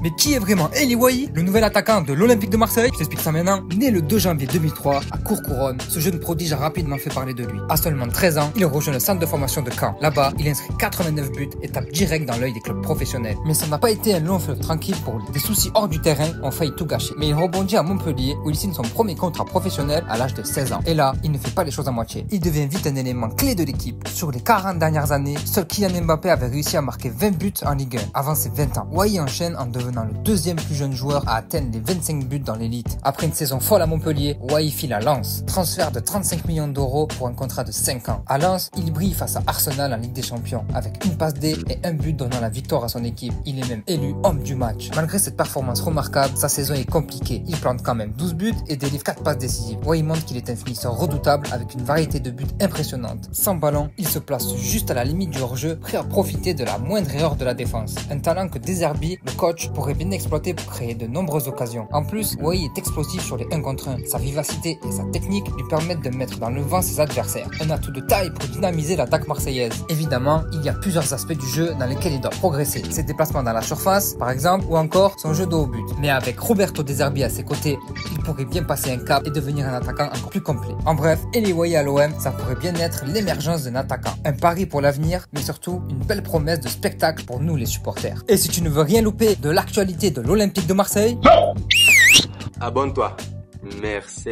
Mais qui est vraiment Eli Wahi, le nouvel attaquant de l'Olympique de Marseille? Je t'explique ça maintenant. Né le 2 janvier 2003 à Courcouronnes, ce jeune prodige a rapidement fait parler de lui. À seulement 13 ans, il rejoint le centre de formation de Caen. Là-bas, il inscrit 89 buts et tape direct dans l'œil des clubs professionnels. Mais ça n'a pas été un long fleuve tranquille pour lui. Des soucis hors du terrain ont failli tout gâcher. Mais il rebondit à Montpellier où il signe son premier contrat professionnel à l'âge de 16 ans. Et là, il ne fait pas les choses à moitié. Il devient vite un élément clé de l'équipe. Sur les 40 dernières années, seul Kylian Mbappé avait réussi à marquer 20 buts en Ligue 1 avant ses 20 ans. Wahi enchaîne en devenant le deuxième plus jeune joueur à atteindre les 25 buts dans l'élite. Après une saison folle à Montpellier, Wahi file à Lens. Transfert de 35 millions d'euros pour un contrat de 5 ans. À Lens, il brille face à Arsenal en Ligue des Champions avec une passe D et un but donnant la victoire à son équipe. Il est même élu homme du match. Malgré cette performance remarquable, sa saison est compliquée. Il plante quand même 12 buts et délivre 4 passes décisives. Wahi montre qu'il est un finisseur redoutable avec une variété de buts impressionnante. Sans ballon, il se place juste à la limite du hors-jeu, prêt à profiter de la moindre erreur de la défense. Un talent que De Zerbi, le coach, pourrait bien exploiter pour créer de nombreuses occasions. En plus, Wahi est explosif sur les 1 contre 1. Sa vivacité et sa technique lui permettent de mettre dans le vent ses adversaires. Un atout de taille pour dynamiser l'attaque marseillaise. Évidemment, il y a plusieurs aspects du jeu dans lesquels il doit progresser. Ses déplacements dans la surface, par exemple, ou encore son jeu de haut but. Mais avec Roberto De Zerbi à ses côtés, il pourrait bien passer un cap et devenir un attaquant encore plus complet. En bref, Eli Wahi à l'OM, ça pourrait bien être l'émergence d'un attaquant. Un pari pour l'avenir, mais surtout une belle promesse de spectacle pour nous les supporters. Et si tu ne veux rien louper de l'actualité de l'Olympique de Marseille, abonne-toi. Merci.